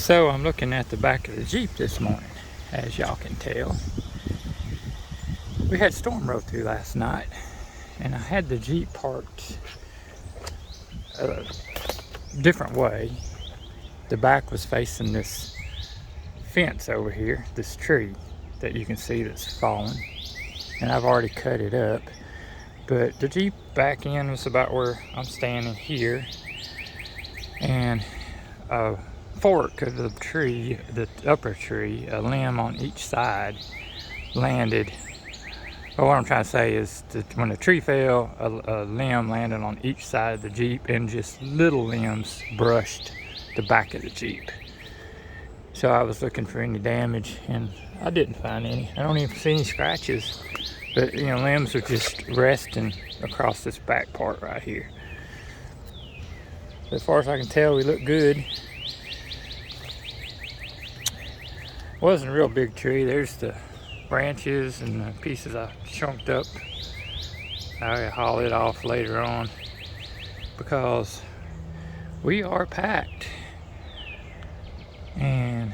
So I'm looking at the back of the Jeep this morning, as y'all can tell. We had storm roll through last night, and I had the Jeep parked a different way. The back was facing this fence over here, this tree that you can see that's fallen, and I've already cut it up. But the Jeep back end was about where I'm standing here, and a fork of the tree, the upper tree, a limb on each side landed. But what I'm trying to say is that when the tree fell, a limb landed on each side of the Jeep, and just little limbs brushed the back of the Jeep. So I was looking for any damage, and I didn't find any. I don't even see any scratches, but you know, limbs are just resting across this back part right here. As far as I can tell, we look good. Wasn't a real big tree. There's the branches and the pieces I chunked up. I'll haul it off later on because we are packed and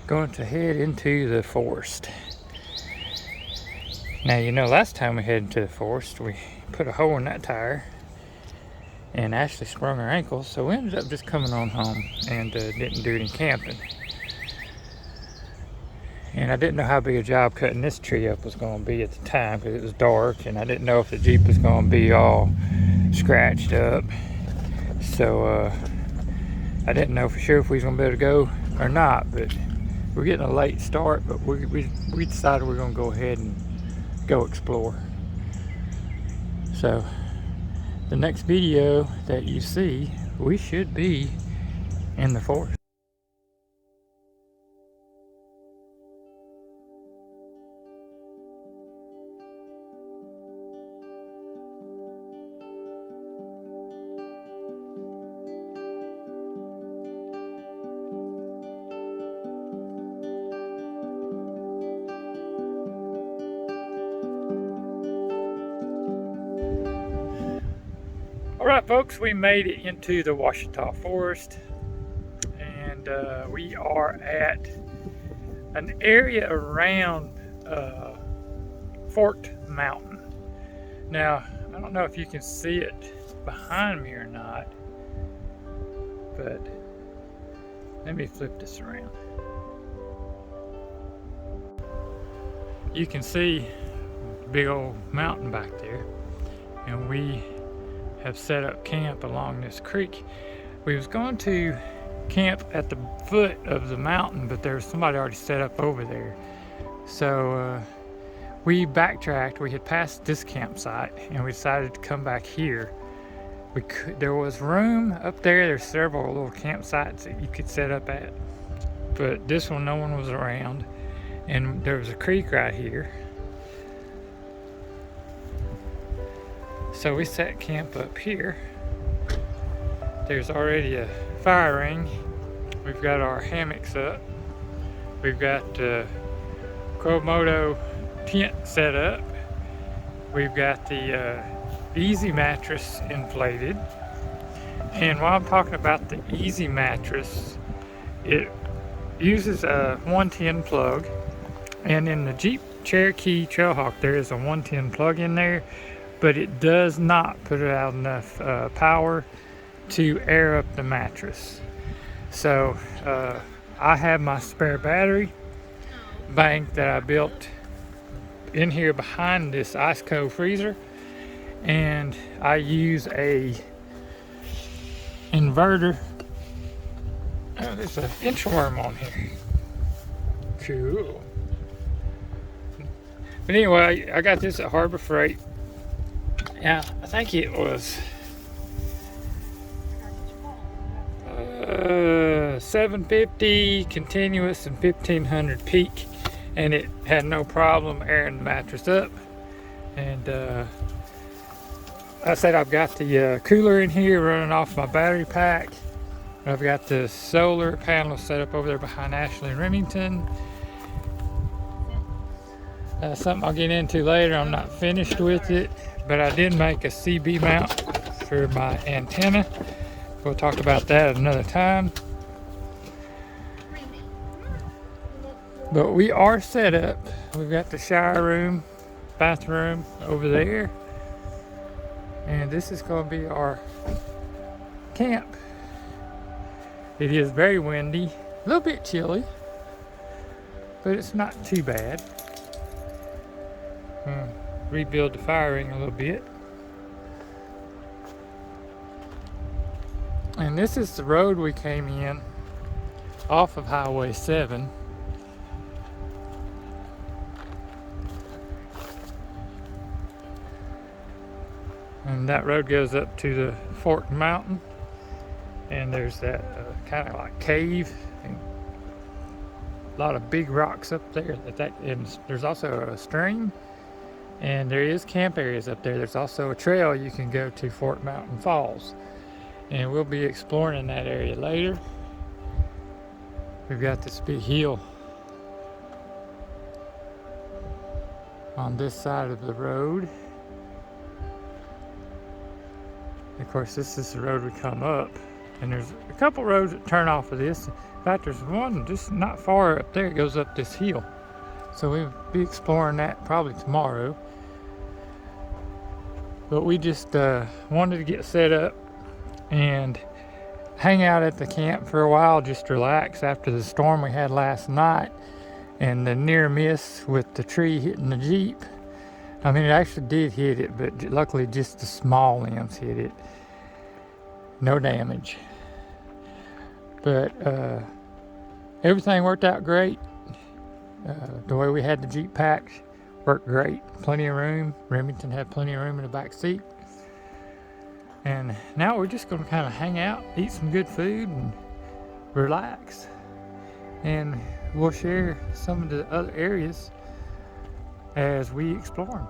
going to head into the forest. Now, you know, last time we headed to the forest, we put a hole in that tire and Ashley sprung her ankle, so we ended up just coming on home and didn't do any camping. And I didn't know how big a job cutting this tree up was going to be at the time because it was dark, and I didn't know if the Jeep was going to be all scratched up. So I didn't know for sure if we was going to be able to go or not, but we're getting a late start, but we decided we're going to go ahead and go explore. So the next video that you see, we should be in the forest. Alright folks, we made it into the Ouachita Forest, and we are at an area around Forked Mountain. Now, I don't know if you can see it behind me or not, but let me flip this around. You can see a big old mountain back there, and we have set up camp along this creek. We was going to camp at the foot of the mountain, but there was somebody already set up over there. So we had passed this campsite, and we decided to come back here. There was room up there. There's several little campsites that you could set up at, but this one, no one was around, and there was a creek right here. So we set camp up here. There's already a fire ring. We've got our hammocks up. We've got Komodo tent set up. We've got the Easy mattress inflated. And while I'm talking about the Easy mattress, it uses a 110 plug. And in the Jeep Cherokee Trailhawk, there is a 110 plug in there, but it does not put out enough power to air up the mattress. So I have my spare battery bank that I built in here behind this ice cold freezer, and I use a inverter. Oh, there's an inchworm on here. Cool. But anyway, I got this at Harbor Freight. Yeah, I think it was $750 continuous and $1,500 peak, and it had no problem airing the mattress up. And I said I've got the cooler in here running off my battery pack. I've got the solar panel set up over there behind Ashley and Remington. Something I'll get into later. I'm not finished with it, but I did make a CB mount for my antenna. We'll talk about that at another time. But we are set up. We've got the shower room, bathroom over there. And this is going to be our camp. It is very windy, a little bit chilly, but it's not too bad. Rebuild the fire ring a little bit. And this is the road we came in off of Highway 7. And that road goes up to the Fort Mountain. And there's that kind of like cave and a lot of big rocks up there. And there's also a stream, and there is camp areas up there. There's also a trail you can go to Fort Mountain Falls, and we'll be exploring in that area later. We've got this big hill on this side of the road. Of course, this is the road we come up. And there's a couple roads that turn off of this. In fact, there's one just not far up there. It goes up this hill. So we'll be exploring that probably tomorrow. But we just wanted to get set up and hang out at the camp for a while, just relax after the storm we had last night and the near miss with the tree hitting the Jeep. I mean, it actually did hit it, but luckily just the small limbs hit it. No damage. But everything worked out great. The way we had the Jeep packed worked great. Plenty of room. Remington had plenty of room in the back seat. And now we're just going to kind of hang out, eat some good food, and relax. And we'll share some of the other areas as we explore them.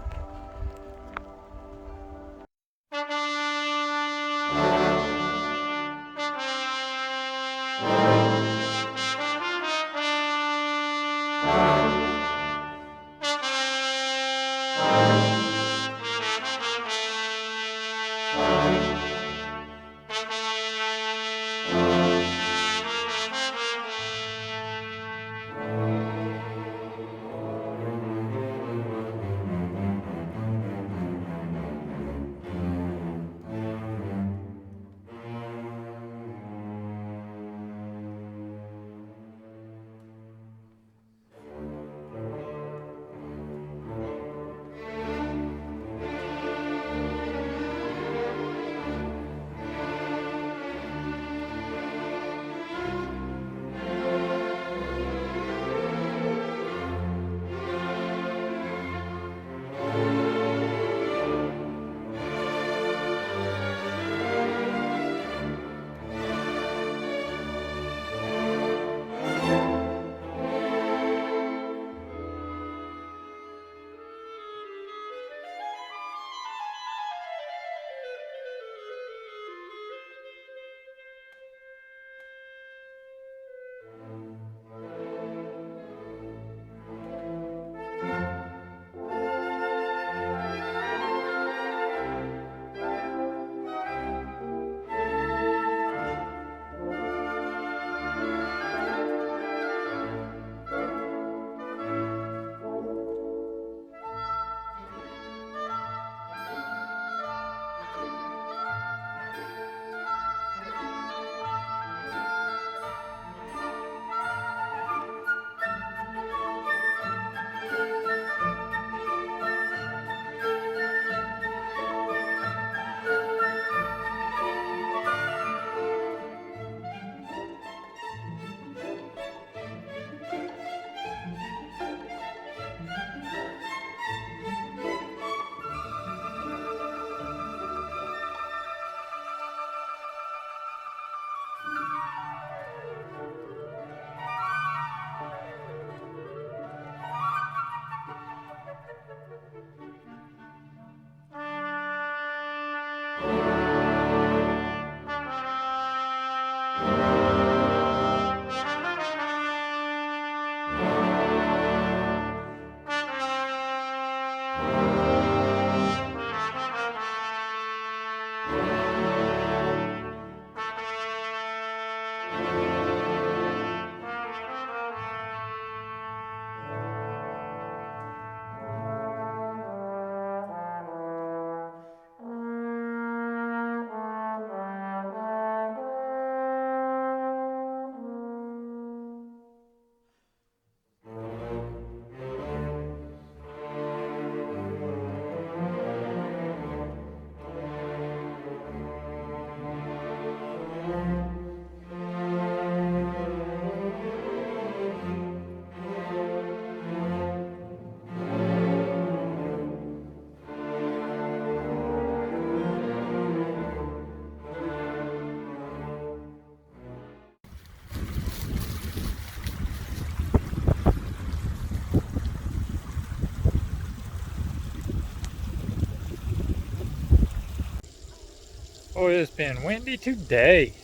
Oh, it's been windy today,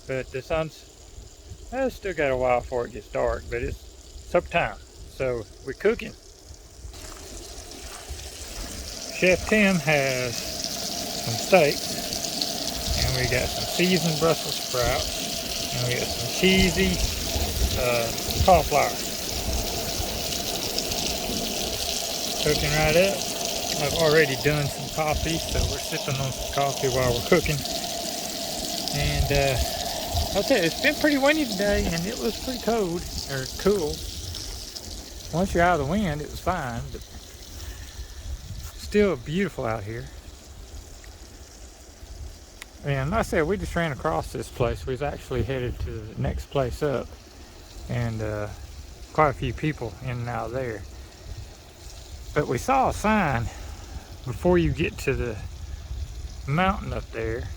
but the sun's still got a while before it gets dark, but it's supper time, so we're cooking. Chef Tim has some steaks, and we got some seasoned Brussels sprouts, and we got some cheesy cauliflower. Cooking right up. I've already done some coffee, so we're sipping on some coffee while we're cooking. And I'll tell you, it's been pretty windy today, and it was pretty cold, or cool. Once you're out of the wind, it was fine, but still beautiful out here. And like I said, we just ran across this place. We was actually headed to the next place up, and quite a few people in and out of there. But we saw a sign before you get to the mountain up there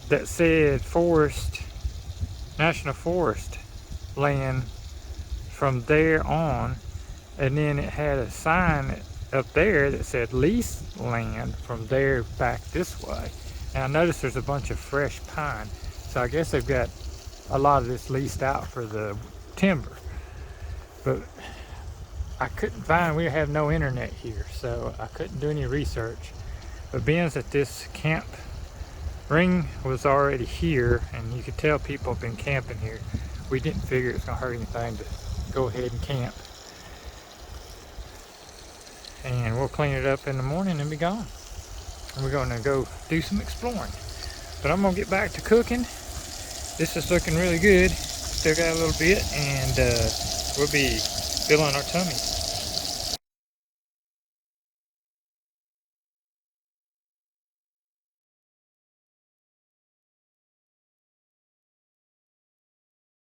that said National Forest land from there on, and then it had a sign up there that said lease land from there back this way. And I noticed there's a bunch of fresh pine, so I guess they've got a lot of this leased out for the timber. But I couldn't find, we have no internet here, so I couldn't do any research. But being that this camp ring was already here, and you could tell people have been camping here, we didn't figure it was going to hurt anything to go ahead and camp. And we'll clean it up in the morning and be gone. And we're going to go do some exploring. But I'm going to get back to cooking. This is looking really good. Still got a little bit, and we'll be filling our tummies.